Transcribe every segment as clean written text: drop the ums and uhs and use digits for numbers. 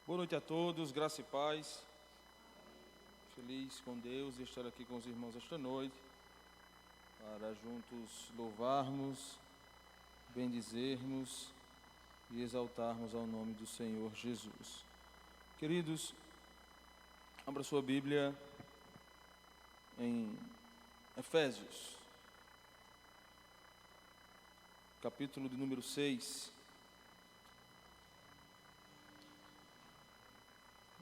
Boa noite a todos, graça e paz. Feliz com Deus de estar aqui com os irmãos esta noite, para juntos louvarmos, bendizermos e exaltarmos ao nome do Senhor Jesus. Queridos, abra sua Bíblia em Efésios, capítulo de número 6.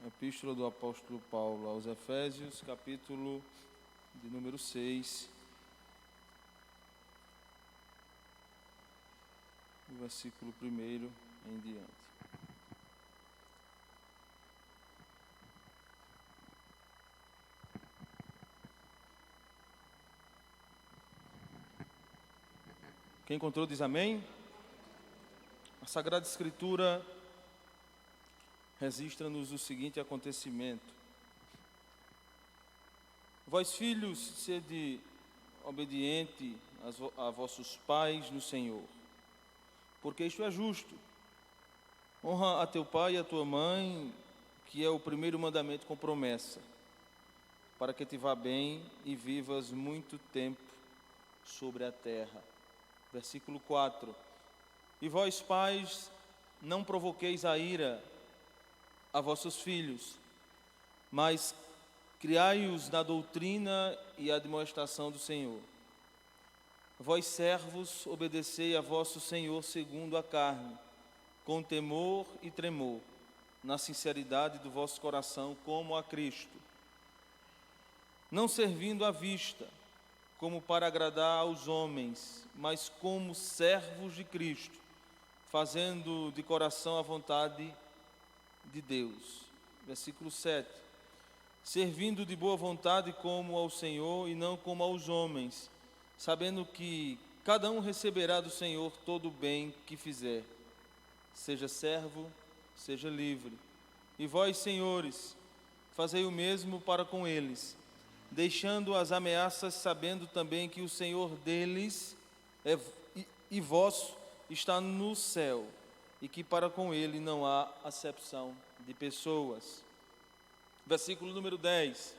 Epístola do apóstolo Paulo aos Efésios, capítulo de número 6, o versículo 1 em diante. Quem encontrou diz amém. A Sagrada Escritura registra-nos o seguinte acontecimento: vós, filhos, sede obediente a vossos pais no Senhor, porque isto é justo. Honra a teu pai e a tua mãe, que é o primeiro mandamento com promessa, para que te vá bem e vivas muito tempo sobre a terra. Versículo 4: E vós, pais, não provoqueis a ira a vossos filhos, mas criai-os na doutrina e admoestação do Senhor. Vós, servos, obedecei a vosso Senhor segundo a carne, com temor e tremor, na sinceridade do vosso coração, como a Cristo, não servindo à vista, como para agradar aos homens, mas como servos de Cristo, fazendo de coração a vontade de Deus. Versículo 7: servindo de boa vontade como ao Senhor e não como aos homens, sabendo que cada um receberá do Senhor todo o bem que fizer, seja servo, seja livre. E vós, senhores, fazei o mesmo para com eles, deixando as ameaças, sabendo também que o Senhor deles e vosso está no céu, e que para com ele não há acepção de pessoas. Versículo número 10: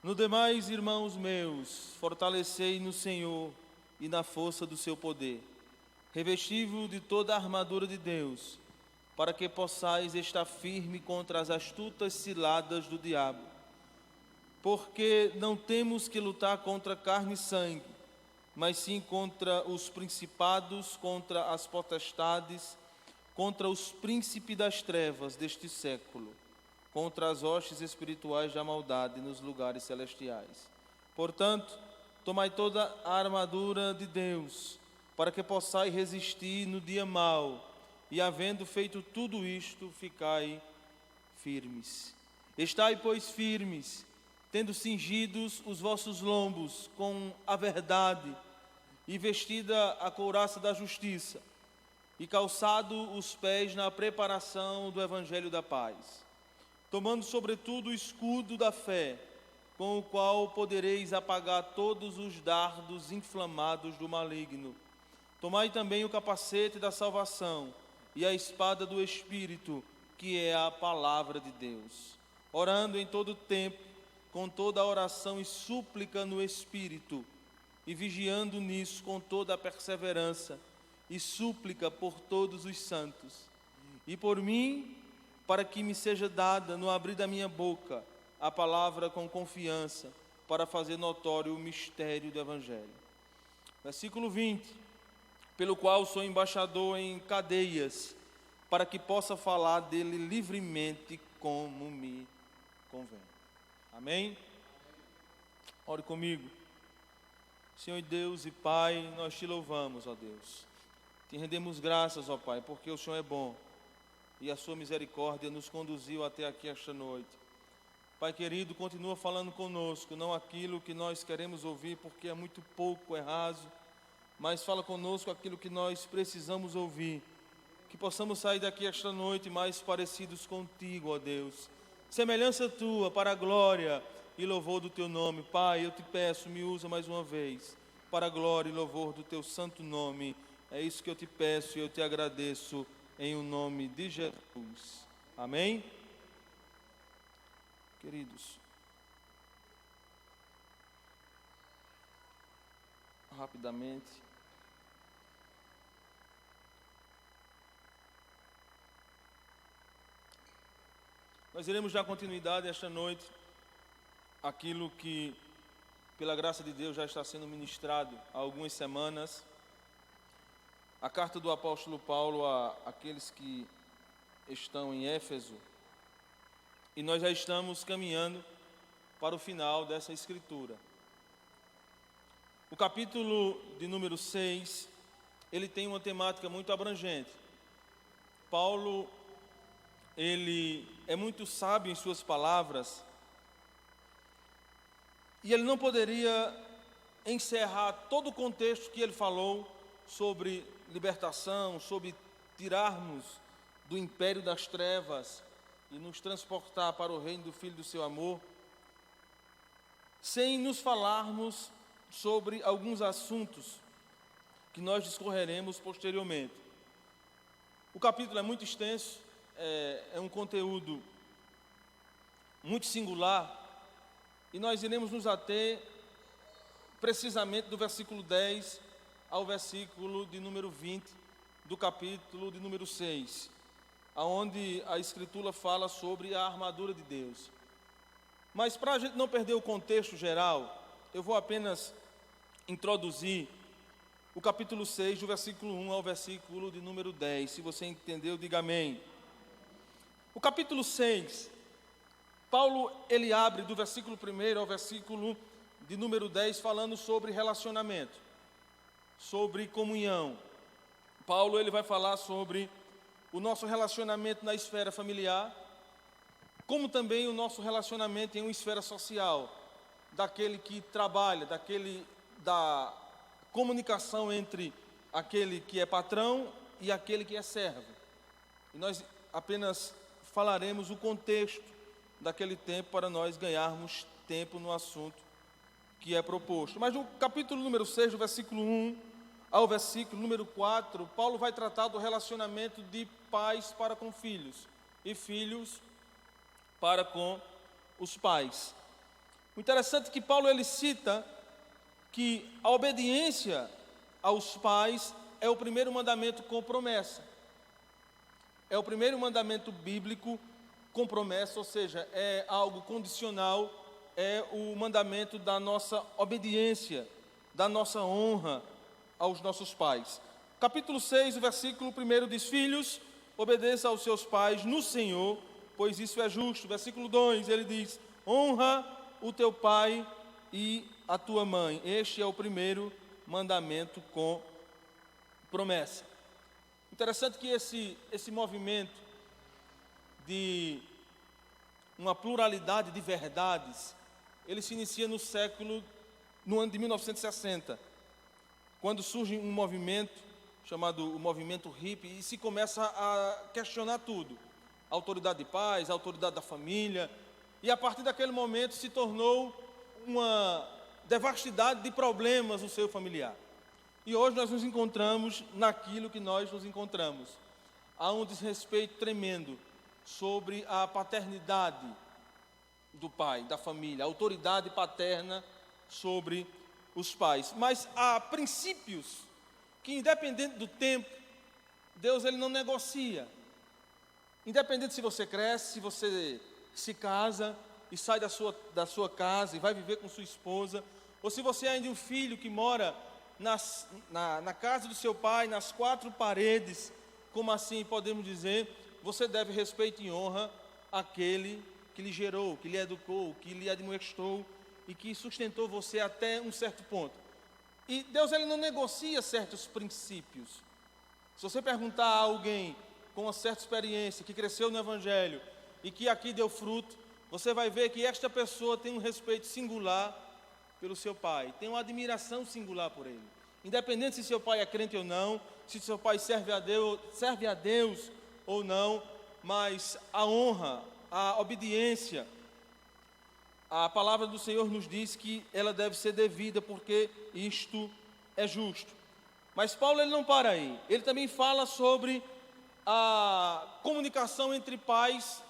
no demais, irmãos meus, fortalecei no Senhor e na força do seu poder, revesti-vos de toda a armadura de Deus, para que possais estar firme contra as astutas ciladas do diabo. Porque não temos que lutar contra carne e sangue, mas sim contra os principados, contra as potestades, contra os príncipes das trevas deste século, contra as hostes espirituais da maldade nos lugares celestiais. Portanto, tomai toda a armadura de Deus, para que possais resistir no dia mau, e havendo feito tudo isto, ficai firmes. Estai, pois, firmes, tendo cingidos os vossos lombos com a verdade, e vestida a couraça da justiça, e calçado os pés na preparação do evangelho da paz, tomando sobretudo o escudo da fé, com o qual podereis apagar todos os dardos inflamados do maligno. Tomai também o capacete da salvação e a espada do Espírito, que é a palavra de Deus, orando em todo tempo, com toda a oração e súplica no Espírito, e vigiando nisso com toda a perseverança e súplica por todos os santos, e por mim, para que me seja dada, no abrir da minha boca, a palavra com confiança, para fazer notório o mistério do Evangelho. Versículo 20: pelo qual sou embaixador em cadeias, para que possa falar dele livremente como me convém. Amém? Ore comigo. Senhor Deus e Pai, nós te louvamos, ó Deus. Te rendemos graças, ó Pai, porque o Senhor é bom e a sua misericórdia nos conduziu até aqui esta noite. Pai querido, continua falando conosco, não aquilo que nós queremos ouvir, porque é muito pouco, é raso, mas fala conosco aquilo que nós precisamos ouvir, que possamos sair daqui esta noite mais parecidos contigo, ó Deus. Semelhança tua, para a glória e louvor do teu nome. Pai, eu te peço, me usa mais uma vez, para a glória e louvor do teu santo nome. É isso que eu te peço e eu te agradeço, em o nome de Jesus. Amém? Queridos, rapidamente, nós iremos dar continuidade esta noite àquilo que, pela graça de Deus, já está sendo ministrado há algumas semanas, a carta do apóstolo Paulo àqueles que estão em Éfeso, e nós já estamos caminhando para o final dessa escritura. O capítulo de número 6, ele tem uma temática muito abrangente. Paulo, ele é muito sábio em suas palavras, e ele não poderia encerrar todo o contexto que ele falou sobre libertação, sobre tirarmos do império das trevas e nos transportar para o reino do Filho do seu amor, sem nos falarmos sobre alguns assuntos que nós discorreremos posteriormente. O capítulo é muito extenso, é um conteúdo muito singular, e nós iremos nos ater precisamente do versículo 10 ao versículo de número 20 do capítulo de número 6, aonde a Escritura fala sobre a armadura de Deus. Mas para a gente não perder o contexto geral, eu vou apenas introduzir o capítulo 6, do versículo 1 ao versículo de número 10. Se você entendeu, diga amém. O capítulo 6, Paulo, ele abre do versículo 1 ao versículo de número 10, falando sobre relacionamento, sobre comunhão. Paulo, ele vai falar sobre o nosso relacionamento na esfera familiar, como também o nosso relacionamento em uma esfera social, daquele que trabalha, da comunicação entre aquele que é patrão e aquele que é servo. E nós apenas falaremos o contexto daquele tempo para nós ganharmos tempo no assunto que é proposto. Mas no capítulo número 6, do versículo 1 ao versículo número 4, Paulo vai tratar do relacionamento de pais para com filhos e filhos para com os pais. O interessante é que Paulo, ele cita que a obediência aos pais é o primeiro mandamento com promessa. É o primeiro mandamento bíblico com promessa, ou seja, é algo condicional, é o mandamento da nossa obediência, da nossa honra aos nossos pais. Capítulo 6, o versículo 1 diz: Filhos, obedeça aos seus pais no Senhor, pois isso é justo. Versículo 2, ele diz: honra o teu pai e a tua mãe. Este é o primeiro mandamento com promessa. Interessante que esse movimento de uma pluralidade de verdades, ele se inicia no ano de 1960, quando surge um movimento chamado o movimento hippie, e se começa a questionar tudo: a autoridade de pais, a autoridade da família, e a partir daquele momento se tornou uma devastidade de problemas no seio familiar. E hoje nós nos encontramos naquilo que nós nos encontramos. Há um desrespeito tremendo sobre a paternidade do pai, da família, a autoridade paterna sobre os pais. Mas há princípios que, independente do tempo, Deus, ele não negocia. Independente se você cresce, se você se casa e sai da sua casa e vai viver com sua esposa, ou se você é ainda um filho que mora na casa do seu pai, nas quatro paredes, como assim podemos dizer, você deve respeito e honra àquele que lhe gerou, que lhe educou, que lhe admoestou e que sustentou você até um certo ponto. E Deus, ele não negocia certos princípios. Se você perguntar a alguém com uma certa experiência, que cresceu no Evangelho e que aqui deu fruto, você vai ver que esta pessoa tem um respeito singular pelo seu pai, tem uma admiração singular por ele. Independente se seu pai é crente ou não, se seu pai serve a Deus ou não, mas a honra, a obediência, a palavra do Senhor nos diz que ela deve ser devida, porque isto é justo. Mas Paulo, ele não para aí, ele também fala sobre a comunicação entre pais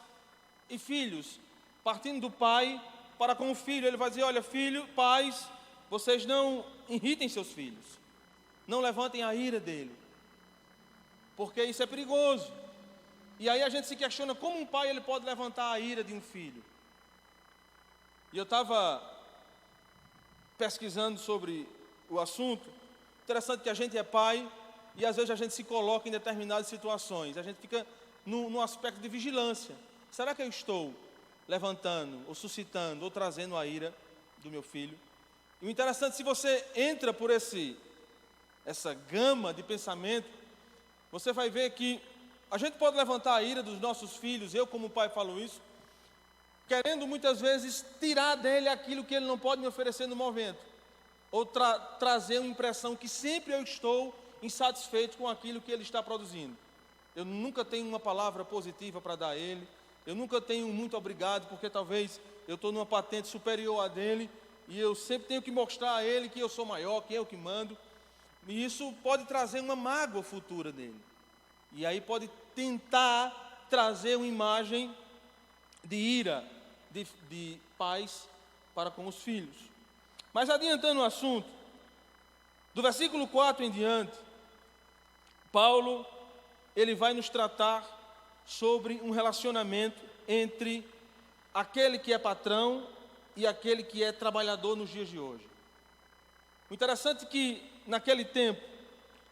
e filhos, partindo do pai para com o filho. Ele vai dizer: olha, filho, pais, vocês não irritem seus filhos, não levantem a ira dele, porque isso é perigoso. E aí a gente se questiona como um pai ele pode levantar a ira de um filho. E eu estava pesquisando sobre o assunto. Interessante que a gente é pai e às vezes a gente se coloca em determinadas situações. A gente fica no aspecto de vigilância. Será que eu estou levantando, ou suscitando, ou trazendo a ira do meu filho? E o interessante, se você entra por essa gama de pensamento, você vai ver que a gente pode levantar a ira dos nossos filhos. Eu, como pai, falo isso, querendo muitas vezes tirar dele aquilo que ele não pode me oferecer no momento, ou trazer uma impressão que sempre eu estou insatisfeito com aquilo que ele está produzindo. Eu nunca tenho uma palavra positiva para dar a ele, eu nunca tenho um muito obrigado, porque talvez eu estou numa patente superior a dele, e eu sempre tenho que mostrar a ele que eu sou maior, que eu que mando, e isso pode trazer uma mágoa futura dele, e aí pode tentar trazer uma imagem de ira de pais para com os filhos. Mas adiantando o assunto, do versículo 4 em diante, Paulo, ele vai nos tratar sobre um relacionamento entre aquele que é patrão e aquele que é trabalhador nos dias de hoje. O interessante é que, naquele tempo,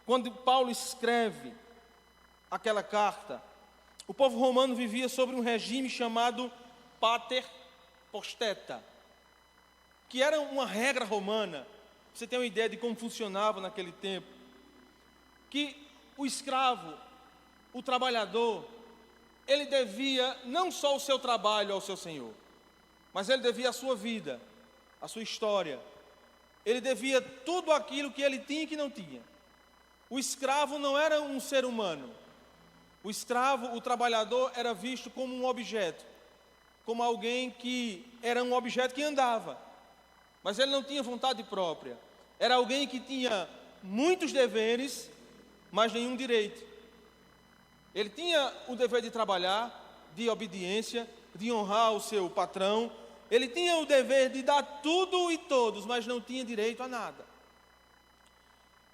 quando Paulo escreve aquela carta, o povo romano vivia sobre um regime chamado pater posteta, que era uma regra romana. Você tem uma ideia de como funcionava naquele tempo? Que o escravo, o trabalhador, ele devia não só o seu trabalho ao seu senhor, mas ele devia a sua vida, a sua história. Ele devia tudo aquilo que ele tinha e que não tinha. O escravo não era um ser humano. O escravo, o trabalhador, era visto como um objeto, como alguém que era um objeto que andava, mas ele não tinha vontade própria. Era alguém que tinha muitos deveres, mas nenhum direito. Ele tinha o dever de trabalhar, de obediência, de honrar o seu patrão. Ele tinha o dever de dar tudo e todos, mas não tinha direito a nada.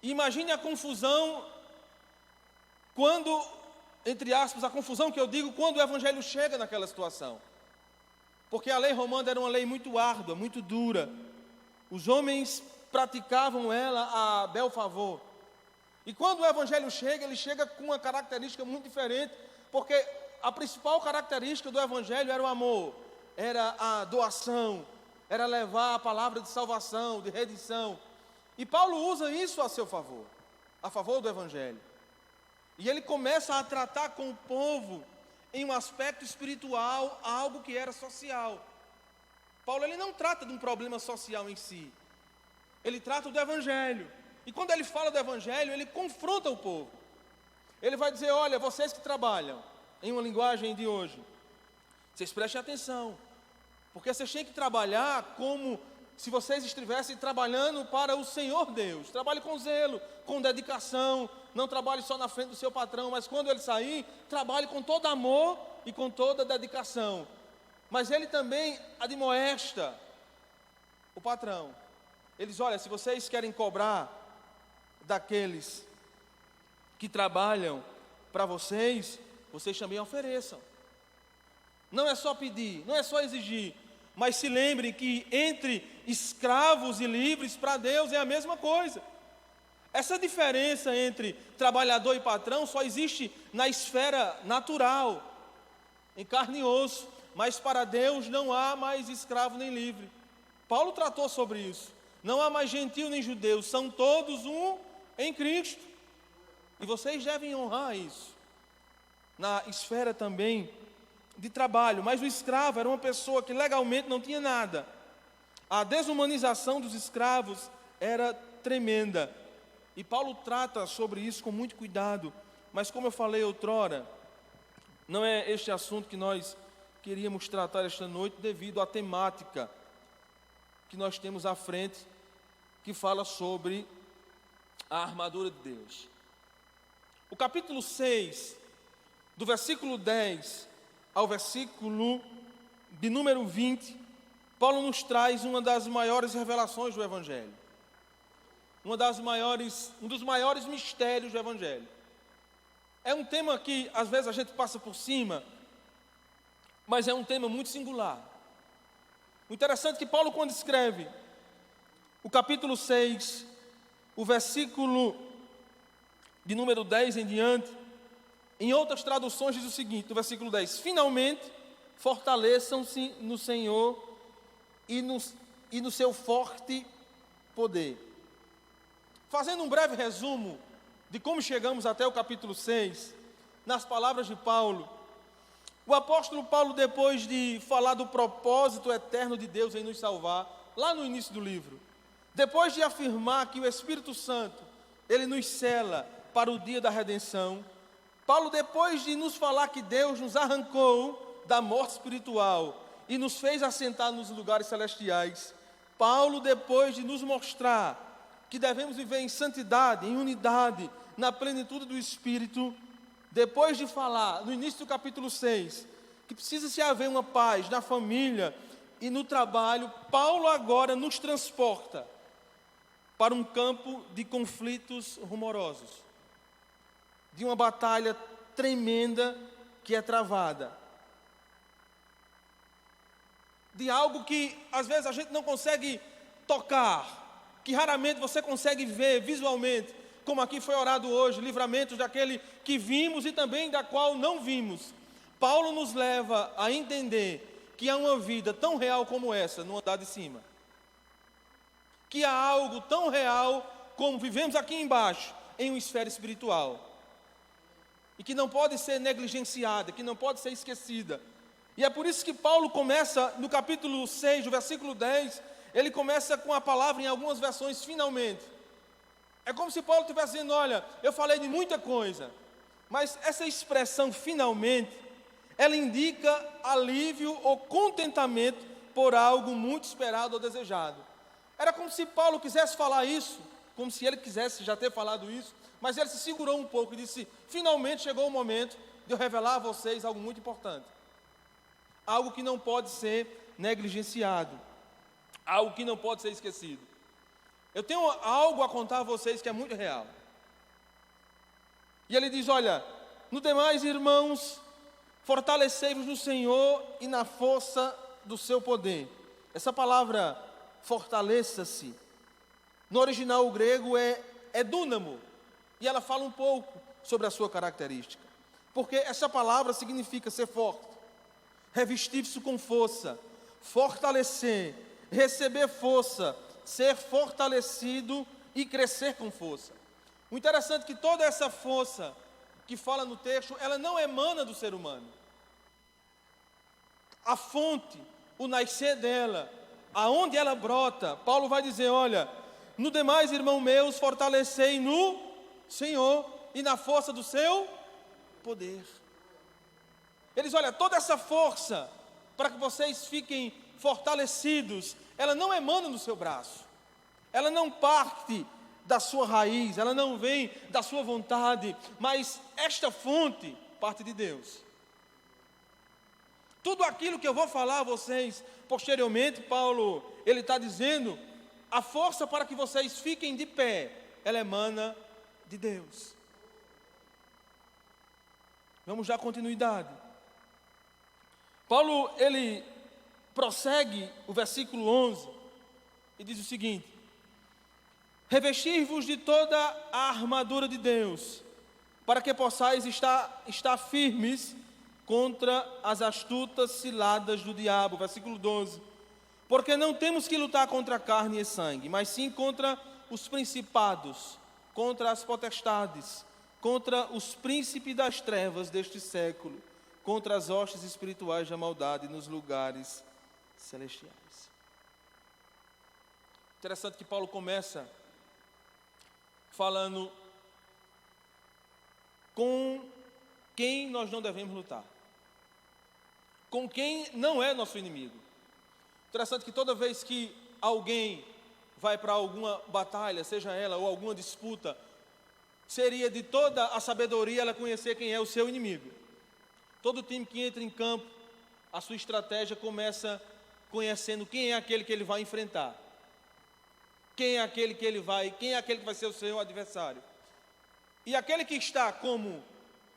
Imagine a confusão quando, entre aspas, a confusão que eu digo, quando o evangelho chega naquela situação. Porque a lei romana era uma lei muito árdua, muito dura. Os homens praticavam ela a bel favor. E quando o evangelho chega, ele chega com uma característica muito diferente, porque a principal característica do evangelho era o amor, era a doação, era levar a palavra de salvação, de redenção. E Paulo usa isso a seu favor, a favor do evangelho. E ele começa a tratar com o povo em um aspecto espiritual, algo que era social. Paulo, ele não trata de um problema social em si, ele trata do evangelho. E quando ele fala do evangelho, ele confronta o povo. Ele vai dizer: olha, vocês que trabalham, em uma linguagem de hoje, vocês prestem atenção, porque vocês têm que trabalhar como se vocês estivessem trabalhando para o Senhor Deus. Trabalhe com zelo, com dedicação, não trabalhe só na frente do seu patrão, mas quando ele sair, trabalhe com todo amor e com toda dedicação. Mas ele também admoesta o patrão. Ele diz: olha, se vocês querem cobrar daqueles que trabalham para vocês, vocês também ofereçam. Não é só pedir, não é só exigir, mas se lembrem que entre escravos e livres, para Deus é a mesma coisa. Essa diferença entre trabalhador e patrão só existe na esfera natural, em carne e osso, mas para Deus não há mais escravo nem livre. Paulo tratou sobre isso. Não há mais gentil nem judeu, são todos um em Cristo. E vocês devem honrar isso. Na esfera também de trabalho. Mas o escravo era uma pessoa que legalmente não tinha nada. A desumanização dos escravos era tremenda. E Paulo trata sobre isso com muito cuidado. Mas como eu falei outrora, não é este assunto que nós queríamos tratar esta noite, devido à temática que nós temos à frente, que fala sobre a armadura de Deus. O capítulo 6 do versículo 10 ao versículo de número 20, Paulo nos traz uma das maiores revelações do Evangelho. Um dos maiores mistérios do Evangelho. É um tema que às vezes a gente passa por cima, mas é um tema muito singular. O interessante é que Paulo, quando escreve o capítulo 6, o versículo de número 10 em diante, em outras traduções diz o seguinte, no versículo 10: finalmente fortaleçam-se no Senhor e no seu forte poder. Fazendo um breve resumo de como chegamos até o capítulo 6, nas palavras de Paulo, o apóstolo Paulo, depois de falar do propósito eterno de Deus em nos salvar, lá no início do livro, depois de afirmar que o Espírito Santo, ele nos sela para o dia da redenção, Paulo, depois de nos falar que Deus nos arrancou da morte espiritual e nos fez assentar nos lugares celestiais, Paulo, depois de nos mostrar que devemos viver em santidade, em unidade, na plenitude do Espírito, depois de falar, no início do capítulo 6, que precisa se haver uma paz na família e no trabalho, Paulo agora nos transporta para um campo de conflitos rumorosos, de uma batalha tremenda que é travada, de algo que às vezes a gente não consegue tocar, que raramente você consegue ver visualmente, como aqui foi orado hoje, livramentos daquele que vimos e também da qual não vimos. Paulo nos leva a entender que há uma vida tão real como essa no andar de cima, que há algo tão real como vivemos aqui embaixo, em uma esfera espiritual, e que não pode ser negligenciada, que não pode ser esquecida. E é por isso que Paulo começa no capítulo 6, no versículo 10, ele começa com a palavra, em algumas versões, finalmente. É como se Paulo estivesse dizendo, olha, eu falei de muita coisa, mas essa expressão finalmente, ela indica alívio ou contentamento por algo muito esperado ou desejado. Era como se Paulo quisesse falar isso, como se ele quisesse já ter falado isso, mas ele se segurou um pouco e disse, finalmente chegou o momento de eu revelar a vocês algo muito importante. Algo que não pode ser negligenciado, algo que não pode ser esquecido. Eu tenho algo a contar a vocês que é muito real. E ele diz, olha, no demais, irmãos, fortalecei-vos no Senhor e na força do seu poder. Essa palavra, fortaleça-se, no original grego é dúnamo, e ela fala um pouco sobre a sua característica. Porque essa palavra significa ser forte, revestir-se com força, fortalecer, receber força, ser fortalecido e crescer com força. O interessante é que toda essa força que fala no texto, ela não emana do ser humano. A fonte, o nascer dela, aonde ela brota, Paulo vai dizer, olha, no demais, irmão meus, fortalecei no Senhor e na força do seu poder. Eles, olha, toda essa força, para que vocês fiquem fortalecidos, ela não emana do seu braço, ela não parte da sua raiz, ela não vem da sua vontade, mas esta fonte parte de Deus. Tudo aquilo que eu vou falar a vocês posteriormente, Paulo, ele está dizendo, a força para que vocês fiquem de pé, ela emana de Deus. Vamos dar continuidade. Paulo, ele prossegue o versículo 11 e diz o seguinte: revestir-vos de toda a armadura de Deus, para que possais estar firmes contra as astutas ciladas do diabo. Versículo 12. Porque não temos que lutar contra carne e sangue, mas sim contra os principados, contra as potestades, contra os príncipes das trevas deste século, contra as hostes espirituais da maldade nos lugares celestiais. Interessante que Paulo começa falando com quem nós não devemos lutar, com quem não é nosso inimigo. Interessante que toda vez que alguém vai para alguma batalha, seja ela ou alguma disputa, seria de toda a sabedoria ela conhecer quem é o seu inimigo. Todo time que entra em campo, a sua estratégia começa conhecendo quem é aquele que ele vai enfrentar. Quem é aquele que vai ser o seu adversário. E aquele que está como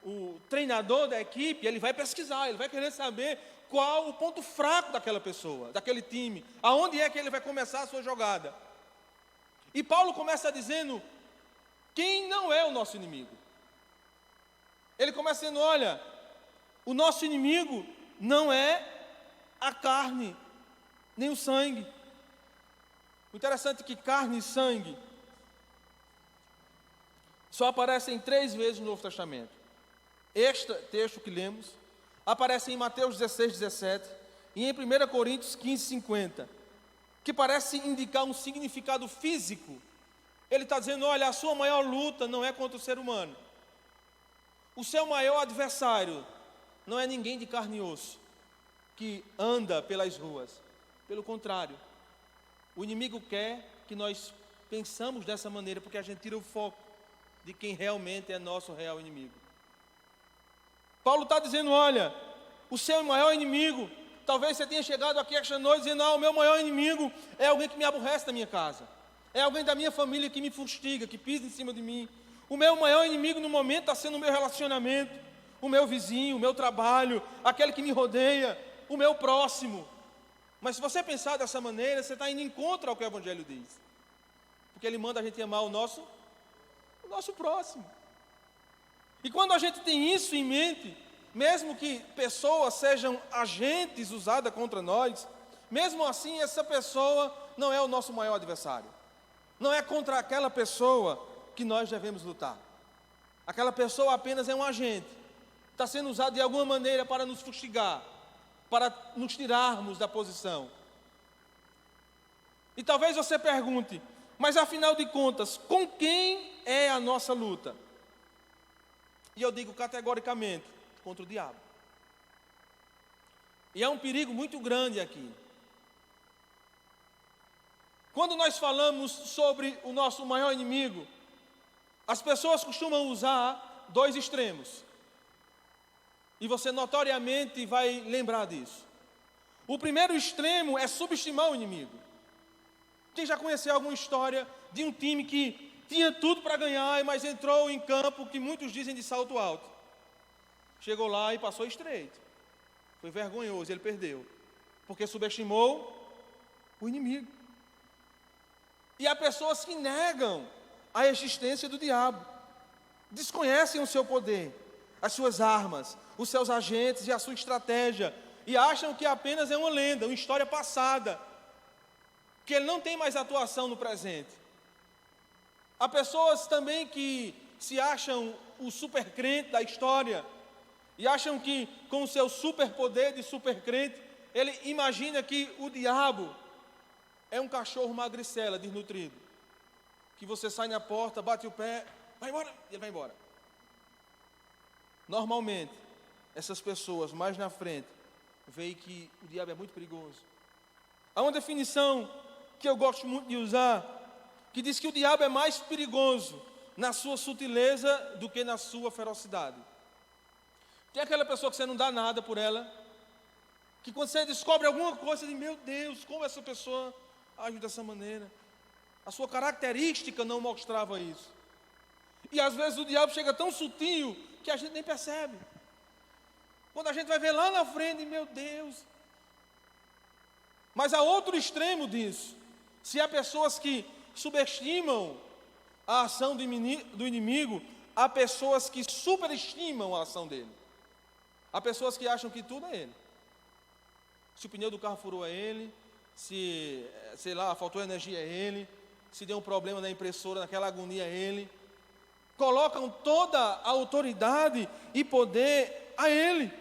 o treinador da equipe, ele vai pesquisar, ele vai querer saber qual o ponto fraco daquela pessoa, daquele time, aonde é que ele vai começar a sua jogada. E Paulo começa dizendo, quem não é o nosso inimigo? Ele começa dizendo, olha, o nosso inimigo não é a carne, nem o sangue. O interessante é que carne e sangue só aparecem 3 vezes no Novo Testamento. Este texto que lemos aparece em Mateus 16, 17 e em 1 Coríntios 15, 50, que parece indicar um significado físico. Ele está dizendo, olha, a sua maior luta não é contra o ser humano. O seu maior adversário não é ninguém de carne e osso, que anda pelas ruas. Pelo contrário, o inimigo quer que nós pensamos dessa maneira, porque a gente tira o foco de quem realmente é nosso real inimigo. Paulo está dizendo, olha, o seu maior inimigo, talvez você tenha chegado aqui esta noite dizendo, o meu maior inimigo é alguém que me aborrece na minha casa, é alguém da minha família que me fustiga, que pisa em cima de mim. O meu maior inimigo no momento está sendo o meu relacionamento, o meu vizinho, o meu trabalho, aquele que me rodeia, o meu próximo. Mas se você pensar dessa maneira, você está indo em contra ao que o Evangelho diz, porque ele manda a gente amar o nosso próximo. E quando a gente tem isso em mente, mesmo que pessoas sejam agentes usadas contra nós, mesmo assim essa pessoa não é o nosso maior adversário. Não é contra aquela pessoa que nós devemos lutar. Aquela pessoa apenas é um agente, está sendo usado de alguma maneira para nos fustigar, para nos tirarmos da posição. E talvez você pergunte, mas afinal de contas, com quem é a nossa luta? E eu digo categoricamente, contra o diabo. E é um perigo muito grande aqui. Quando nós falamos sobre o nosso maior inimigo, as pessoas costumam usar 2 extremos. E você notoriamente vai lembrar disso. O primeiro extremo é subestimar o inimigo. Quem já conheceu alguma história de um time que tinha tudo para ganhar, mas entrou em campo que muitos dizem de salto alto? Chegou lá e passou estreito. Foi vergonhoso, ele perdeu. Porque subestimou o inimigo. E há pessoas que negam a existência do diabo. Desconhecem o seu poder, as suas armas, os seus agentes e a sua estratégia. E acham que apenas é uma lenda, uma história passada. Que ele não tem mais atuação no presente. Há pessoas também que se acham o supercrente da história e acham que com o seu superpoder de supercrente, ele imagina que o diabo é um cachorro magricela, desnutrido, que você sai na porta, bate o pé, vai embora, e ele vai embora. Normalmente, essas pessoas mais na frente veem que o diabo é muito perigoso. Há uma definição que eu gosto muito de usar, que diz que o diabo é mais perigoso na sua sutileza do que na sua ferocidade. Tem aquela pessoa que você não dá nada por ela, que quando você descobre alguma coisa, você diz, meu Deus, como essa pessoa age dessa maneira? A sua característica não mostrava isso. E às vezes o diabo chega tão sutil que a gente nem percebe. Quando a gente vai ver lá na frente, meu Deus. Mas há outro extremo disso. Se há pessoas que subestimam a ação do inimigo, há pessoas que superestimam a ação dele. Há pessoas que acham que tudo é ele. Se o pneu do carro furou é ele, se, sei lá, faltou energia é ele, se deu um problema na impressora, naquela agonia é ele. Colocam toda a autoridade e poder a ele.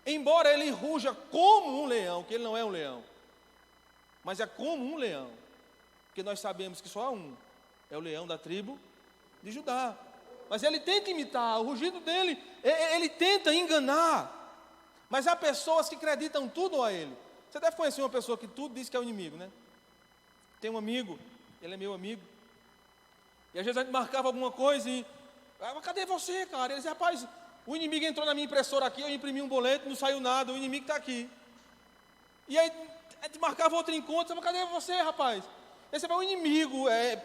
Embora ele ruja como um leão, que ele não é um leão, mas é como um leão, porque nós sabemos que só há um, é o leão da tribo de Judá. Mas ele tenta imitar, o rugido dele, ele tenta enganar. Mas há pessoas que acreditam tudo a ele. Você deve conhecer uma pessoa que tudo diz que é o inimigo, né? Tem um amigo, ele é meu amigo, e às vezes a gente marcava alguma coisa e, cadê você, cara? Ele dizia, rapaz, O inimigo entrou na minha impressora aqui, eu imprimi um boleto, não saiu nada, o inimigo está aqui. E aí, a gente marcava outro encontro, falava, cadê você, rapaz? Esse é o inimigo,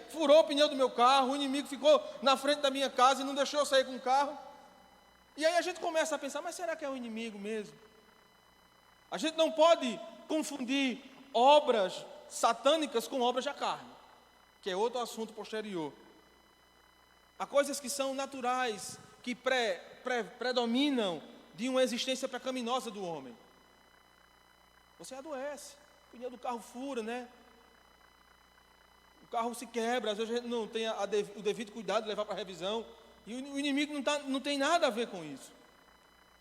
furou o pneu do meu carro, o inimigo ficou na frente da minha casa e não deixou eu sair com o carro. E aí a gente começa a pensar, mas será que é o inimigo mesmo? A gente não pode confundir obras satânicas com obras da carne, que é outro assunto posterior. Há coisas que são naturais, que predominam de uma existência pecaminosa do homem. Você adoece, o pneu do carro fura, né? O carro se quebra, às vezes a gente não tem o devido cuidado de levar para a revisão, e o inimigo não tem nada a ver com isso.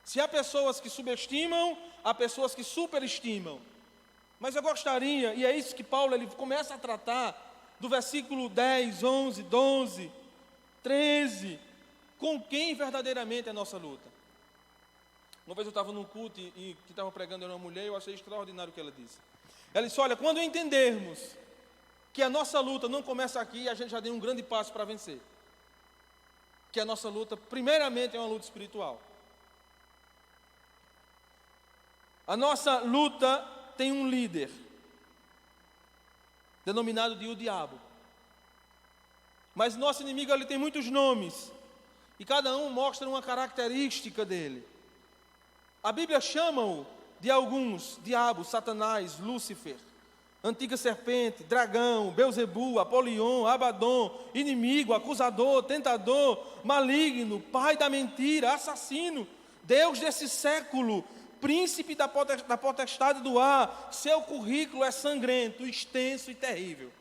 Se há pessoas que subestimam, há pessoas que superestimam. Mas eu gostaria, e é isso que Paulo ele começa a tratar, do versículo 10, 11, 12, 13, com quem verdadeiramente é a nossa luta. Uma vez eu estava num culto e que estava pregando era uma mulher, e eu achei extraordinário o que ela disse. Ela disse, olha, quando entendermos que a nossa luta não começa aqui, a gente já deu um grande passo para vencer. Que a nossa luta, primeiramente, é uma luta espiritual. A nossa luta tem um líder, denominado de o diabo. Mas nosso inimigo ele tem muitos nomes, e cada um mostra uma característica dele. A Bíblia chama-o de alguns, diabo, Satanás, Lúcifer, antiga serpente, dragão, Belzebu, Apolion, Abadom, inimigo, acusador, tentador, maligno, pai da mentira, assassino, Deus desse século, príncipe da potestade do ar. Seu currículo é sangrento, extenso e terrível.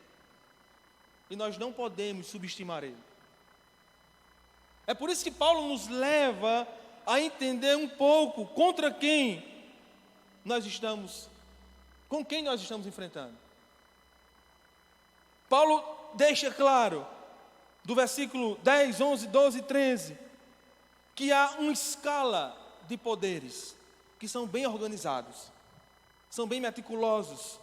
E nós não podemos subestimar ele. É por isso que Paulo nos leva a entender um pouco contra quem nós estamos, com quem nós estamos enfrentando. Paulo deixa claro, do versículo 10, 11, 12 e 13, que há uma escala de poderes que são bem organizados, são bem meticulosos.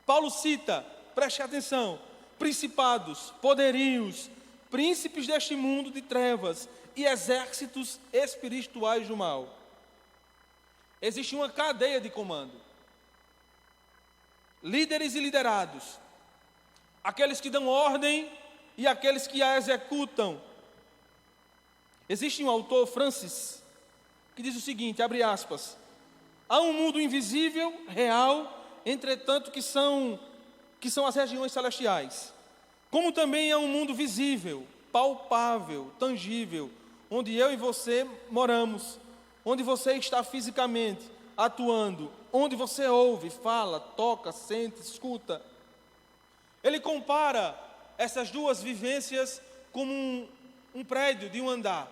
Paulo cita, preste atenção, principados, poderios, príncipes deste mundo de trevas e exércitos espirituais do mal. Existe uma cadeia de comando. Líderes e liderados, aqueles que dão ordem e aqueles que a executam. Existe um autor, Francis, que diz o seguinte, abre aspas, há um mundo invisível, real, entretanto que são as regiões celestiais, como também há um mundo visível, palpável, tangível, onde eu e você moramos, onde você está fisicamente atuando, onde você ouve, fala, toca, sente, escuta. Ele compara essas duas vivências como um prédio de um andar,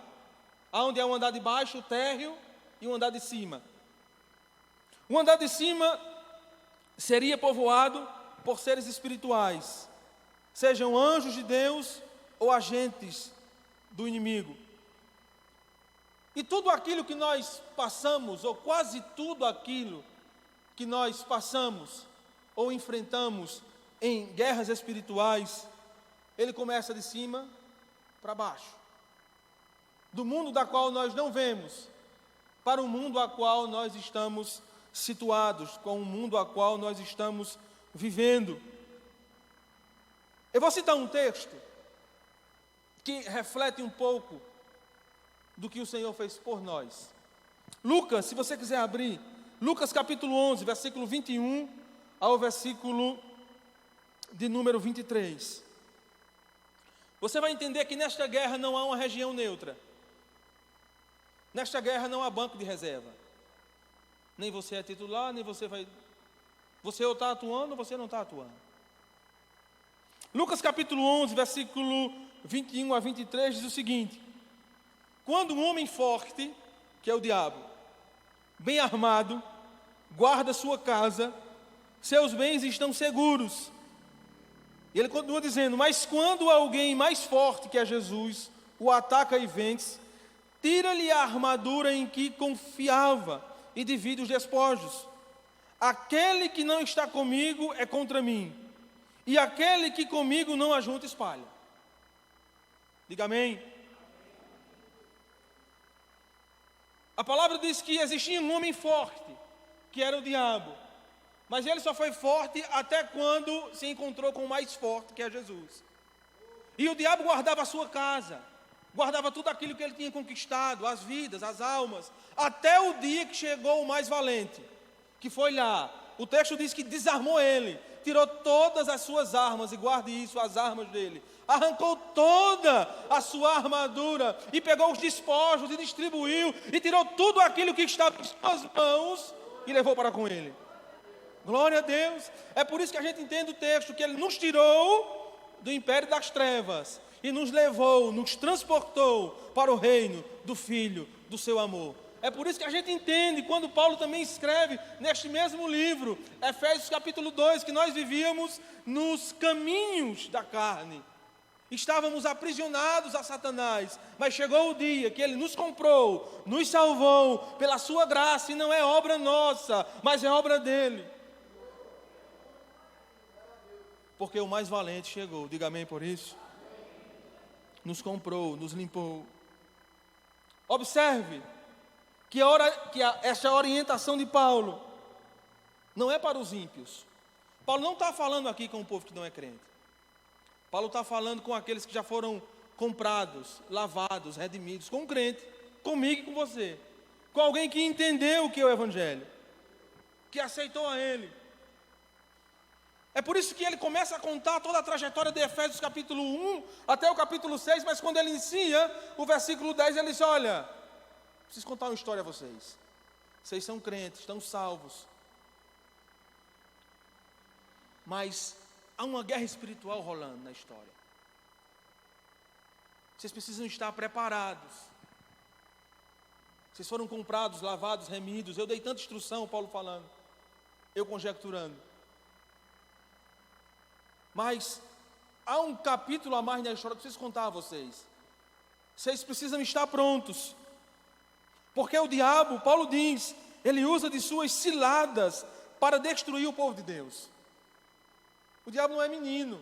onde há um andar de baixo, o térreo, e um andar de cima. O andar de cima seria povoado por seres espirituais, sejam anjos de Deus ou agentes do inimigo. E tudo aquilo que nós passamos, ou quase tudo aquilo que nós passamos ou enfrentamos em guerras espirituais, ele começa de cima para baixo. Do mundo da qual nós não vemos, para o mundo a qual nós estamos situados, com o mundo a qual nós estamos vivendo. Eu vou citar um texto que reflete um pouco do que o Senhor fez por nós. Lucas, se você quiser abrir, Lucas capítulo 11, versículo 21 ao versículo de número 23. Você vai entender que nesta guerra não há uma região neutra. Nesta guerra não há banco de reserva. Nem você é titular, nem você vai... Você ou está atuando ou você não está atuando. Lucas capítulo 11, versículo 21 a 23 diz o seguinte: quando um homem forte, que é o diabo, bem armado, guarda sua casa, seus bens estão seguros. E ele continua dizendo, mas quando alguém mais forte, que é Jesus, o ataca e vence, tira-lhe a armadura em que confiava e divide os despojos. Aquele que não está comigo é contra mim, e aquele que comigo não ajunta espalha. Diga amém. A palavra diz que existia um homem forte, que era o diabo. Mas ele só foi forte até quando se encontrou com o mais forte, que é Jesus. E o diabo guardava a sua casa, guardava tudo aquilo que ele tinha conquistado, as vidas, as almas, até o dia que chegou o mais valente, que foi lá. O texto diz que desarmou ele, tirou todas as suas armas, e guarde isso, as armas dele. Arrancou toda a sua armadura e pegou os despojos e distribuiu e tirou tudo aquilo que estava em suas mãos e levou para com ele. Glória a Deus. É por isso que a gente entende o texto, que ele nos tirou do império das trevas e nos levou, nos transportou para o reino do Filho do seu amor. É por isso que a gente entende quando Paulo também escreve neste mesmo livro, Efésios capítulo 2, que nós vivíamos nos caminhos da carne. Estávamos aprisionados a Satanás, mas chegou o dia que ele nos comprou, nos salvou pela sua graça, e não é obra nossa, mas é obra dele. Porque o mais valente chegou, diga amém por isso. Nos comprou, nos limpou. Observe que essa orientação de Paulo não é para os ímpios. Paulo não está falando aqui com o povo que não é crente. Paulo está falando com aqueles que já foram comprados, lavados, redimidos, com um crente, comigo e com você. Com alguém que entendeu o que é o Evangelho, que aceitou a Ele. É por isso que ele começa a contar toda a trajetória de Efésios capítulo 1 até o capítulo 6, mas quando ele inicia o versículo 10, ele diz: olha, preciso contar uma história a vocês. Vocês são crentes, estão salvos. Mas há uma guerra espiritual rolando na história. Vocês precisam estar preparados. Vocês foram comprados, lavados, remidos. Eu dei tanta instrução, Paulo falando, eu conjecturando. Mas há um capítulo a mais na história que eu preciso contar a vocês. Vocês precisam estar prontos. Porque o diabo, Paulo diz, ele usa de suas ciladas para destruir o povo de Deus. O diabo não é menino.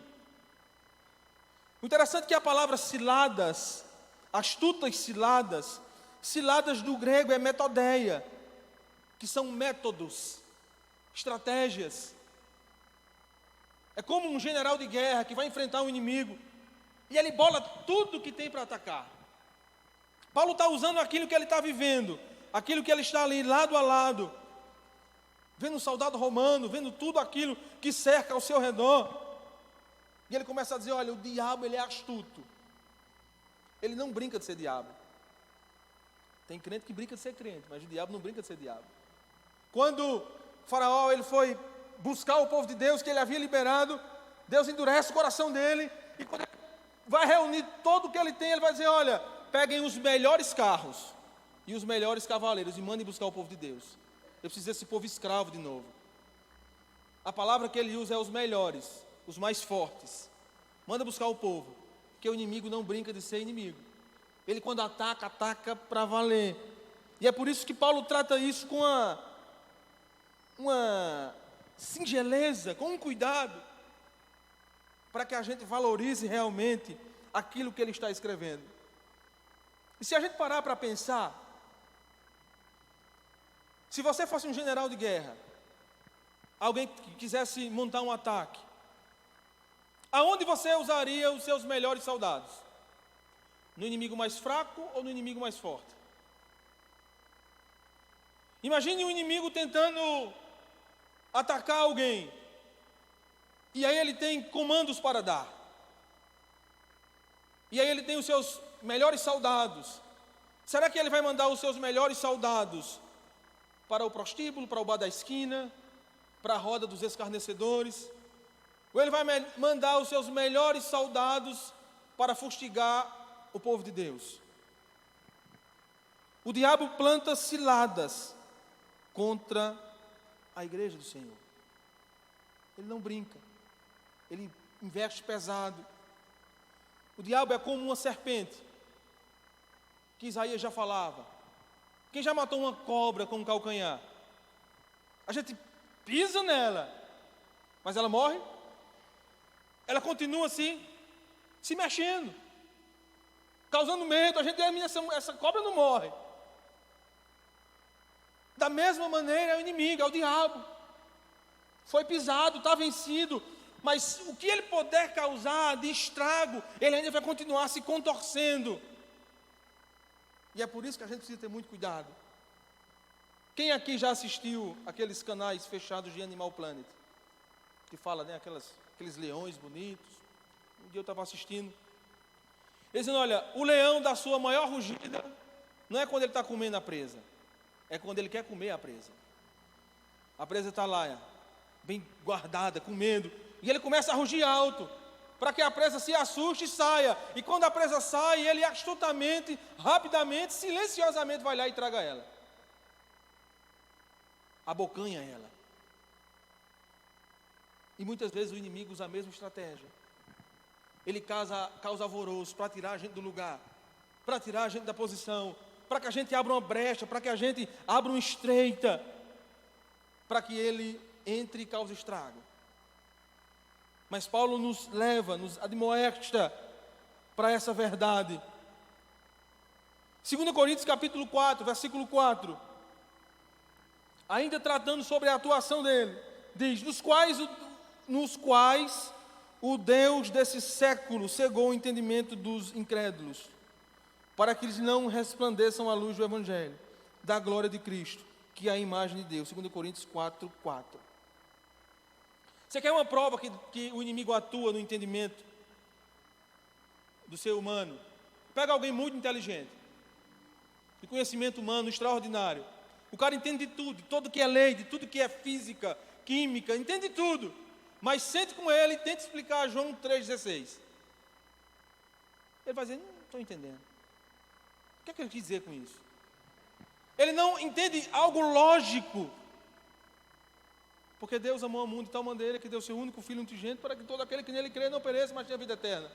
O interessante é que a palavra ciladas, astutas ciladas, ciladas do grego é metodeia, que são métodos, estratégias. É como um general de guerra que vai enfrentar um inimigo e ele bola tudo que tem para atacar. Paulo está usando aquilo que ele está vivendo, aquilo que ele está ali lado a lado, vendo um soldado romano, vendo tudo aquilo que cerca ao seu redor. E ele começa a dizer: olha, o diabo ele é astuto. Ele não brinca de ser diabo. Tem crente que brinca de ser crente, mas o diabo não brinca de ser diabo. Quando Faraó ele foi buscar o povo de Deus que ele havia liberado, Deus endurece o coração dele, e quando ele vai reunir todo o que ele tem, ele vai dizer: olha, peguem os melhores carros e os melhores cavaleiros e mandem buscar o povo de Deus. Eu preciso desse povo escravo de novo. A palavra que ele usa é os melhores, os mais fortes. Manda buscar o povo, porque o inimigo não brinca de ser inimigo. Ele quando ataca, ataca para valer. E é por isso que Paulo trata isso com uma singeleza, com um cuidado, para que a gente valorize realmente aquilo que ele está escrevendo. E se a gente parar para pensar, se você fosse um general de guerra, alguém que quisesse montar um ataque, aonde você usaria os seus melhores soldados? No inimigo mais fraco ou no inimigo mais forte? Imagine um inimigo tentando atacar alguém, e aí ele tem comandos para dar, e aí ele tem os seus melhores soldados. Será que ele vai mandar os seus melhores soldados para o prostíbulo, para o bar da esquina, para a roda dos escarnecedores? Ou ele vai mandar os seus melhores soldados para fustigar o povo de Deus? O diabo planta ciladas contra a igreja do Senhor. Ele não brinca, ele investe pesado. O diabo é como uma serpente, que Isaías já falava. Quem já matou uma cobra com um calcanhar? A gente pisa nela, mas ela morre. Ela continua assim, se mexendo, causando medo. A gente diz: essa cobra não morre. Da mesma maneira é o inimigo, é o diabo. Foi pisado, está vencido, mas o que ele puder causar de estrago, ele ainda vai continuar se contorcendo. E é por isso que a gente precisa ter muito cuidado. Quem aqui já assistiu aqueles canais fechados de Animal Planet? Que fala, né, aqueles leões bonitos. Um dia eu estava assistindo. Eles dizendo, olha, o leão da sua maior rugida não é quando ele está comendo a presa, é quando ele quer comer a presa. A presa está lá, bem guardada, com medo, e ele começa a rugir alto, para que a presa se assuste e saia. E quando a presa sai, ele astutamente, rapidamente, silenciosamente vai lá e traga ela. Abocanha ela. E muitas vezes o inimigo usa a mesma estratégia. Ele causa alvoroço para tirar a gente do lugar, para tirar a gente da posição, para que a gente abra uma brecha, para que a gente abra uma estreita, para que ele entre e cause estrago. Mas Paulo nos leva, nos admoesta para essa verdade. 2 Coríntios capítulo 4, versículo 4. Ainda tratando sobre a atuação dele, diz, nos quais o Deus desse século cegou o entendimento dos incrédulos, para que eles não resplandeçam a luz do Evangelho, da glória de Cristo, que é a imagem de Deus. 2 Coríntios 4, 4. Você quer uma prova que o inimigo atua no entendimento do ser humano? Pega alguém muito inteligente, de conhecimento humano extraordinário. O cara entende de tudo, de tudo que é lei, de tudo que é física, química, entende de tudo. Mas sente com ele e tenta explicar João 3,16. Ele vai dizer, não estou entendendo. O que é que ele quis dizer com isso? Ele não entende algo lógico. Porque Deus amou o mundo de tal maneira que deu seu único Filho unigênito para que todo aquele que nele crê não pereça, mas tenha vida eterna.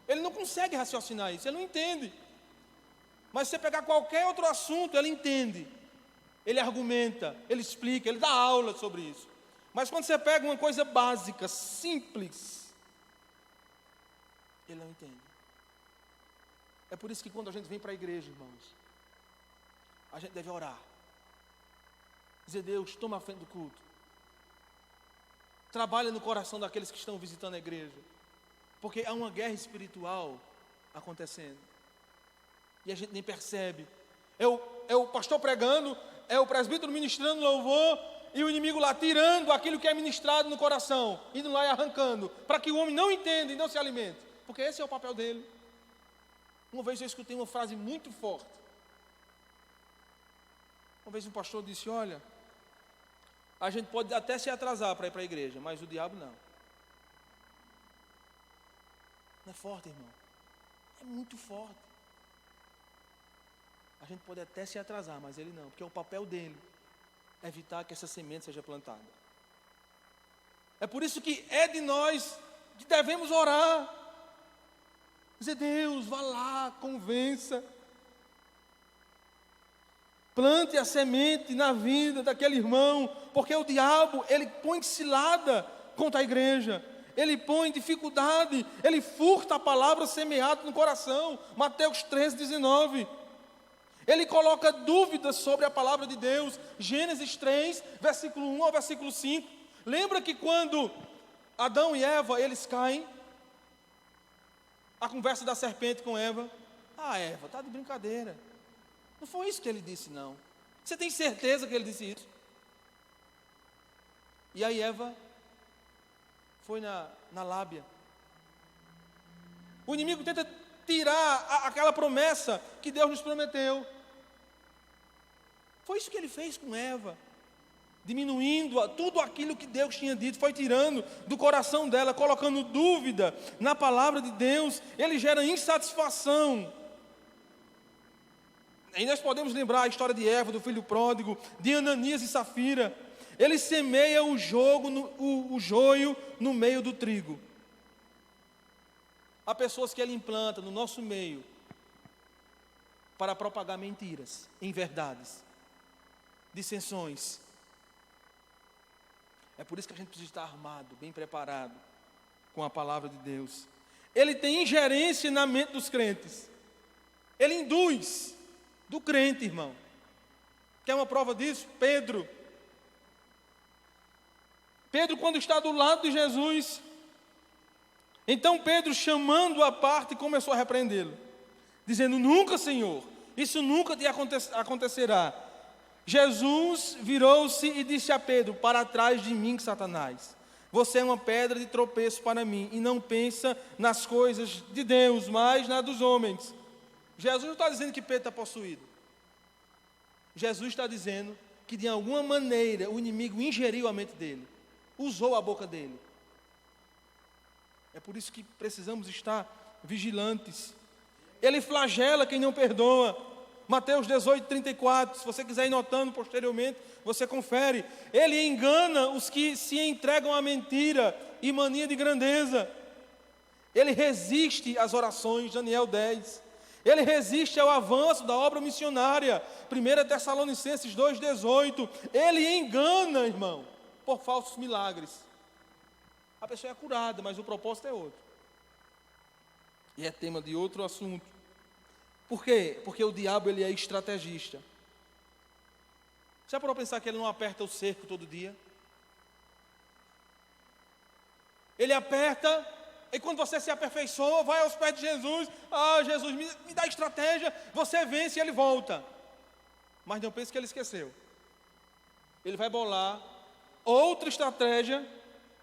Ele não consegue raciocinar isso, ele não entende. Mas se você pegar qualquer outro assunto, ele entende. Ele argumenta, ele explica, ele dá aula sobre isso. Mas quando você pega uma coisa básica, simples, ele não entende. É por isso que quando a gente vem para a igreja, irmãos, a gente deve orar. Dizer, Deus, toma a frente do culto. Trabalha no coração daqueles que estão visitando a igreja. Porque há uma guerra espiritual acontecendo. E a gente nem percebe. É o pastor pregando, é o presbítero ministrando louvor, e o inimigo lá tirando aquilo que é ministrado no coração, indo lá e arrancando, para que o homem não entenda e não se alimente. Porque esse é o papel dele. Uma vez eu escutei uma frase muito forte. Uma vez um pastor disse, olha, a gente pode até se atrasar para ir para a igreja, mas o diabo não. Não é forte, irmão? É muito forte. A gente pode até se atrasar, mas ele não, porque é o papel dele evitar que essa semente seja plantada. É por isso que é de nós que devemos orar. Dizer, Deus, vá lá, convença. Plante a semente na vida daquele irmão, porque o diabo, ele põe cilada contra a igreja, ele põe dificuldade, ele furta a palavra semeada no coração. Mateus 13:19. Ele coloca dúvidas sobre a palavra de Deus. Gênesis 3, versículo 1 ao versículo 5. Lembra que quando Adão e Eva, eles caem, a conversa da serpente com Eva, Eva, está de brincadeira. Não foi isso que ele disse, não. Você tem certeza que ele disse isso? E aí Eva foi na lábia. O inimigo tenta tirar aquela promessa que Deus nos prometeu. Foi isso que ele fez com Eva, diminuindo tudo aquilo que Deus tinha dito, foi tirando do coração dela, colocando dúvida na palavra de Deus. Ele gera insatisfação. E nós podemos lembrar a história de Eva, do filho pródigo, de Ananias e Safira. Ele semeia o joio no meio do trigo. Há pessoas que ele implanta no nosso meio para propagar mentiras, inverdades, dissensões. É por isso que a gente precisa estar armado, bem preparado com a palavra de Deus. Ele tem ingerência na mente dos crentes. Ele induz do crente, irmão. Quer uma prova disso? Pedro, quando está do lado de Jesus, então Pedro, chamando-o à parte, começou a repreendê-lo, dizendo: nunca, Senhor, isso nunca te acontecerá. Jesus virou-se e disse a Pedro: para trás de mim, Satanás, você é uma pedra de tropeço para mim, e não pensa nas coisas de Deus, mas nas dos homens. Jesus não está dizendo que Pedro está possuído. Jesus está dizendo que de alguma maneira o inimigo ingeriu a mente dele, usou a boca dele. É por isso que precisamos estar vigilantes. Ele flagela quem não perdoa. Mateus 18:34, se você quiser ir notando posteriormente, você confere. Ele engana os que se entregam à mentira e mania de grandeza. Ele resiste às orações, Daniel 10. Ele resiste ao avanço da obra missionária, 1 Tessalonicenses 2:18. Ele engana, irmão, por falsos milagres. A pessoa é curada, mas o propósito é outro. E é tema de outro assunto. Por quê? Porque o diabo, ele é estrategista. Já parou para pensar que ele não aperta o cerco todo dia? Ele aperta, e quando você se aperfeiçoa, vai aos pés de Jesus. Jesus, me dá estratégia. Você vence e ele volta. Mas não pense que ele esqueceu. Ele vai bolar outra estratégia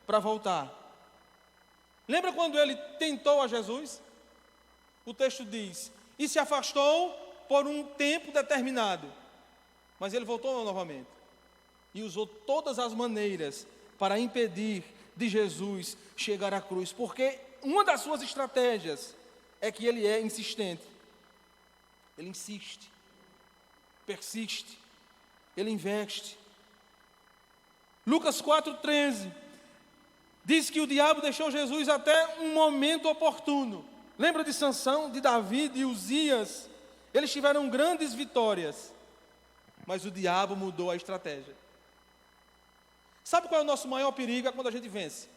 para voltar. Lembra quando ele tentou a Jesus? O texto diz: e se afastou por um tempo determinado. Mas ele voltou novamente. E usou todas as maneiras para impedir de Jesus chegar à cruz. Porque uma das suas estratégias é que ele é insistente. Ele insiste, persiste, ele investe. Lucas 4:13 diz que o diabo deixou Jesus até um momento oportuno. Lembra de Sansão, de Davi, de Uzias? Eles tiveram grandes vitórias, mas o diabo mudou a estratégia. Sabe qual é o nosso maior perigo? É quando a gente vence.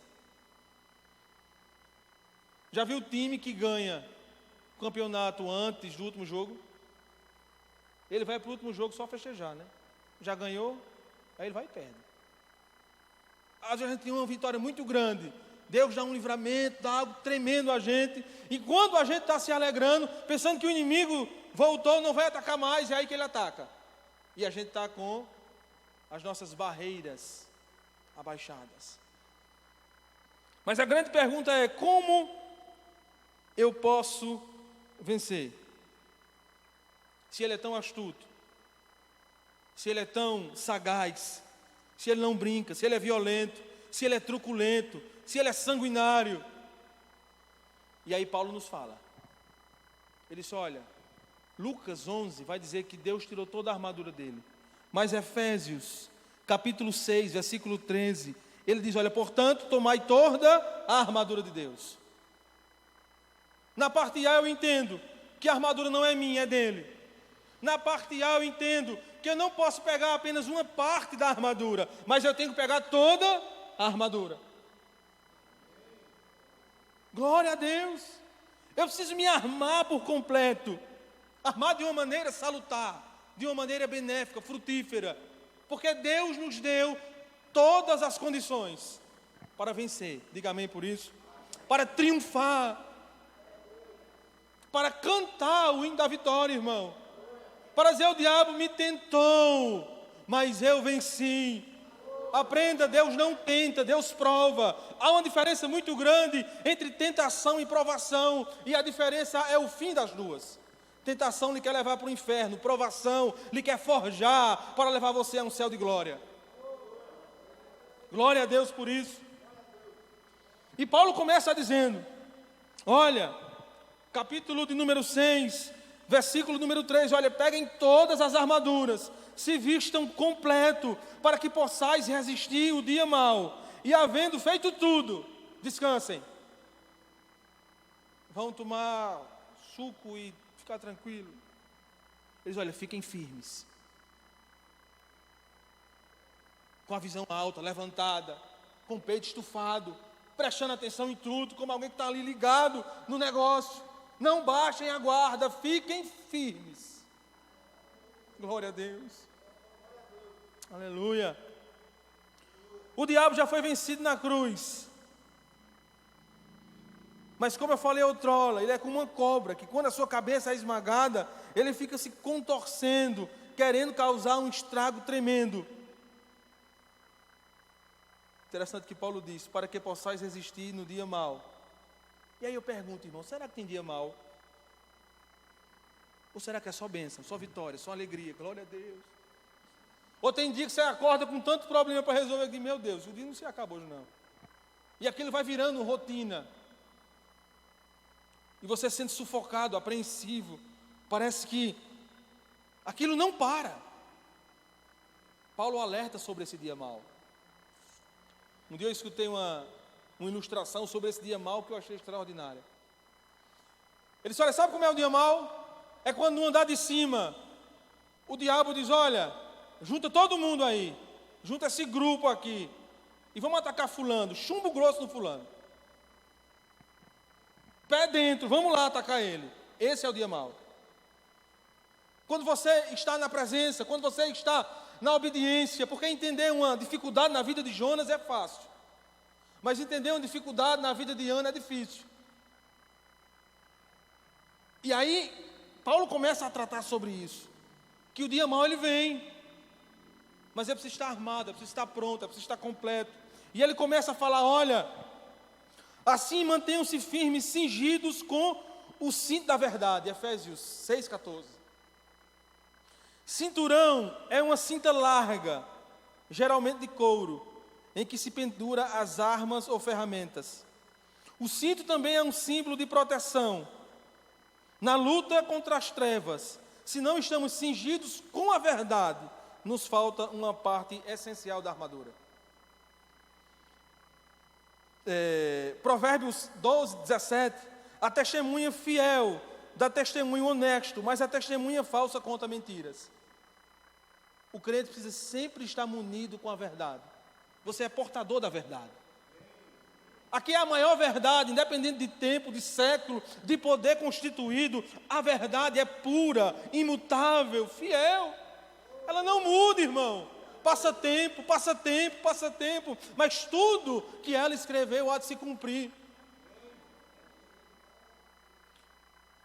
Já viu o time que ganha o campeonato antes do último jogo? Ele vai para o último jogo só festejar, né? Já ganhou, aí ele vai e perde. Às vezes a gente tem uma vitória muito grande, Deus dá um livramento, dá algo tremendo a gente, e quando a gente está se alegrando, pensando que o inimigo voltou, não vai atacar mais, é aí que ele ataca. E a gente está com as nossas barreiras abaixadas. Mas a grande pergunta é: como eu posso vencer? Se ele é tão astuto, se ele é tão sagaz, se ele não brinca, se ele é violento, se ele é truculento, se ele é sanguinário. E aí Paulo nos fala. Ele diz: olha, Lucas 11 vai dizer que Deus tirou toda a armadura dele. Mas Efésios, capítulo 6, versículo 13, ele diz: olha, portanto, tomai toda a armadura de Deus. Na parte A eu entendo que a armadura não é minha, é dele. Na parte A eu entendo que eu não posso pegar apenas uma parte da armadura, mas eu tenho que pegar toda a armadura. Glória a Deus. Eu preciso me armar por completo. Armar de uma maneira salutar, de uma maneira benéfica, frutífera. Porque Deus nos deu todas as condições para vencer. Diga amém por isso. Para triunfar. Para cantar o hino da vitória, irmão. Para dizer: o diabo me tentou, mas eu venci. Aprenda, Deus não tenta, Deus prova. Há uma diferença muito grande entre tentação e provação, e a diferença é o fim das duas. Tentação lhe quer levar para o inferno, provação lhe quer forjar para levar você a um céu de glória. Glória a Deus por isso. E Paulo começa dizendo, olha, capítulo de número 6, versículo número 3, olha, peguem todas as armaduras, se vistam completo, para que possais resistir o dia mau, e havendo feito tudo, descansem. Vão tomar suco e ficar tranquilo. Eles, olha, fiquem firmes, com a visão alta, levantada, com o peito estufado, prestando atenção em tudo, como alguém que está ali ligado no negócio. Não baixem a guarda, fiquem firmes. Glória a Deus. Aleluia. O diabo já foi vencido na cruz. Mas como eu falei outrora, ele é como uma cobra, que quando a sua cabeça é esmagada, ele fica se contorcendo, querendo causar um estrago tremendo. Interessante que Paulo diz, para que possais resistir no dia mau. E aí eu pergunto, irmão, será que tem dia mau? Ou será que é só bênção, só vitória, só alegria, glória a Deus? Ou tem dia que você acorda com tanto problema para resolver, que meu Deus, o dia não se acabou hoje não. E aquilo vai virando rotina. E você se sente sufocado, apreensivo. Parece que aquilo não para. Paulo alerta sobre esse dia mau. Um dia eu escutei uma ilustração sobre esse dia mau que eu achei extraordinária. Ele disse, olha, sabe como é o dia mau? É quando no andar de cima, o diabo diz, olha, junta todo mundo aí, junta esse grupo aqui, e vamos atacar fulano, chumbo grosso no fulano. Pé dentro, vamos lá atacar ele. Esse é o dia mau. Quando você está na presença, quando você está na obediência, porque entender uma dificuldade na vida de Jonas é fácil, mas entender uma dificuldade na vida de Ana é difícil. E aí, Paulo começa a tratar sobre isso, que o dia mau ele vem, mas é preciso estar armado, é preciso estar pronto, é preciso estar completo. E ele começa a falar, olha, assim mantenham-se firmes, cingidos com o cinto da verdade, Efésios 6,14. Cinturão é uma cinta larga, geralmente de couro, em que se pendura as armas ou ferramentas. O cinto também é um símbolo de proteção. Na luta contra as trevas, se não estamos cingidos com a verdade, nos falta uma parte essencial da armadura. Provérbios 12, 17, a testemunha fiel dá testemunho honesto, mas a testemunha falsa conta mentiras. O crente precisa sempre estar munido com a verdade. Você é portador da verdade. Aqui é a maior verdade, independente de tempo, de século, de poder constituído, a verdade é pura, imutável, fiel. Ela não muda, irmão. Passa tempo, mas tudo que ela escreveu há de se cumprir.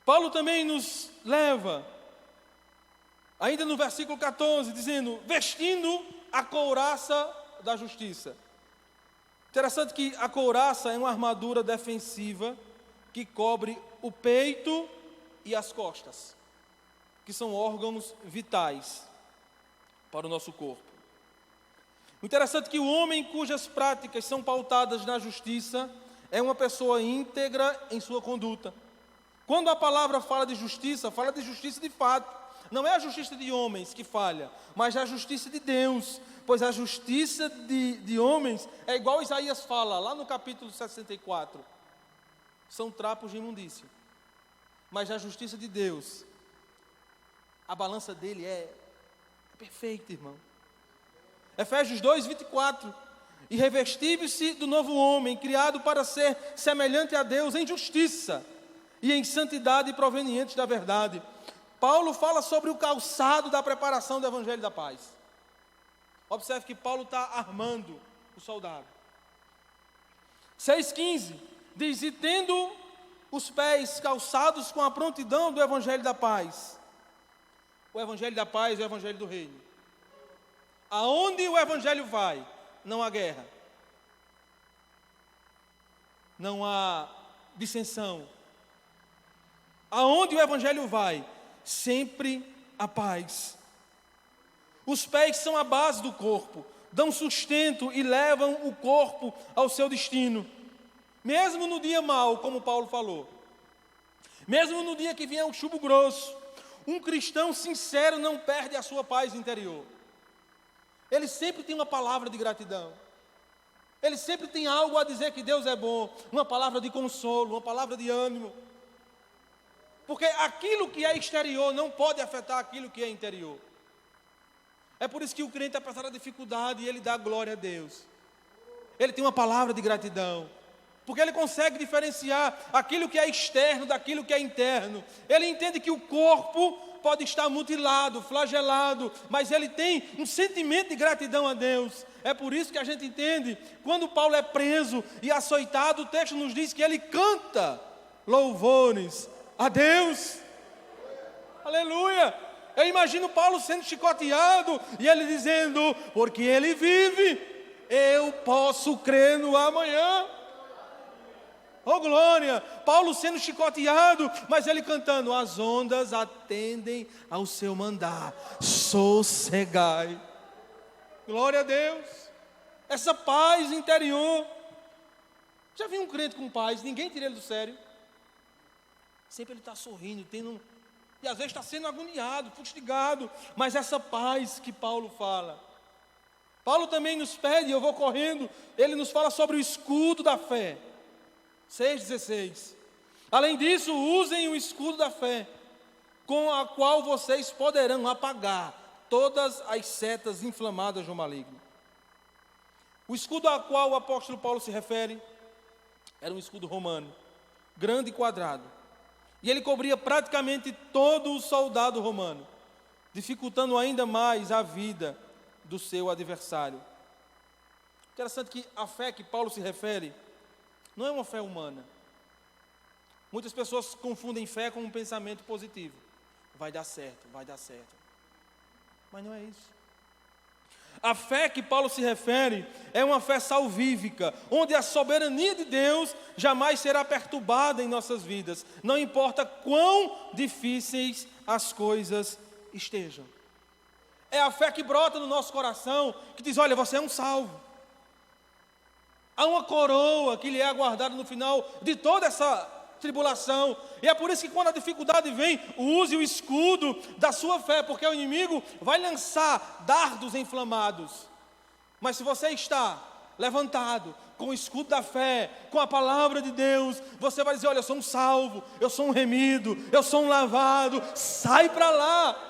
Paulo também nos leva, ainda no versículo 14, dizendo, vestindo a couraça da justiça. Interessante que a couraça é uma armadura defensiva que cobre o peito e as costas, que são órgãos vitais para o nosso corpo. O interessante é que o homem cujas práticas são pautadas na justiça é uma pessoa íntegra em sua conduta. Quando a palavra fala de justiça de fato. Não é a justiça de homens que falha, mas a justiça de Deus. Pois a justiça de homens é igual Isaías fala, lá no capítulo 64. São trapos de imundícia. Mas a justiça de Deus, a balança dele é perfeita, irmão. Efésios 2, 24. E revestive-se do novo homem, criado para ser semelhante a Deus em justiça e em santidade provenientes da verdade. Paulo fala sobre o calçado da preparação do Evangelho da Paz. Observe que Paulo está armando o soldado. 6,15 diz, e tendo os pés calçados com a prontidão do Evangelho da Paz. O Evangelho da Paz é o Evangelho do Reino. Aonde o Evangelho vai, não há guerra. Não há dissensão. Aonde o Evangelho vai, sempre a paz. Os pés são a base do corpo, dão sustento e levam o corpo ao seu destino. Mesmo no dia mau, como Paulo falou, mesmo no dia que vier um chumbo grosso, um cristão sincero não perde a sua paz interior. Ele sempre tem uma palavra de gratidão. Ele sempre tem algo a dizer que Deus é bom, uma palavra de consolo, uma palavra de ânimo. Porque aquilo que é exterior não pode afetar aquilo que é interior. É por isso que o crente, apesar da dificuldade, ele dá glória a Deus. Ele tem uma palavra de gratidão. Porque ele consegue diferenciar aquilo que é externo daquilo que é interno. Ele entende que o corpo pode estar mutilado, flagelado, mas ele tem um sentimento de gratidão a Deus. É por isso que a gente entende, quando Paulo é preso e açoitado, o texto nos diz que ele canta louvores a Deus. Aleluia! Eu imagino Paulo sendo chicoteado e ele dizendo: porque ele vive, eu posso crer no amanhã. Oh glória! Paulo sendo chicoteado, mas ele cantando: as ondas atendem ao seu mandar, sossegai. Glória a Deus! Essa paz interior. Já viu um crente com paz? Ninguém tira ele do sério. Sempre ele está sorrindo, e às vezes está sendo agoniado, fustigado, mas essa paz que Paulo fala. Paulo também nos pede, eu vou correndo, ele nos fala sobre o escudo da fé. 6,16. Além disso, usem o escudo da fé, com a qual vocês poderão apagar todas as setas inflamadas do maligno. O escudo a qual o apóstolo Paulo se refere era um escudo romano, grande e quadrado, e ele cobria praticamente todo o soldado romano, dificultando ainda mais a vida do seu adversário. Interessante que a fé que Paulo se refere não é uma fé humana. Muitas pessoas confundem fé com um pensamento positivo. Vai dar certo, vai dar certo. Mas não é isso. A fé que Paulo se refere é uma fé salvífica, onde a soberania de Deus jamais será perturbada em nossas vidas, não importa quão difíceis as coisas estejam. É a fé que brota no nosso coração, que diz: olha, você é um salvo. Há uma coroa que lhe é aguardada no final de toda essa tribulação. E é por isso que quando a dificuldade vem, use o escudo da sua fé, porque o inimigo vai lançar dardos inflamados. Mas se você está levantado com o escudo da fé, com a palavra de Deus, você vai dizer: olha, eu sou um salvo, eu sou um remido, eu sou um lavado, sai para lá.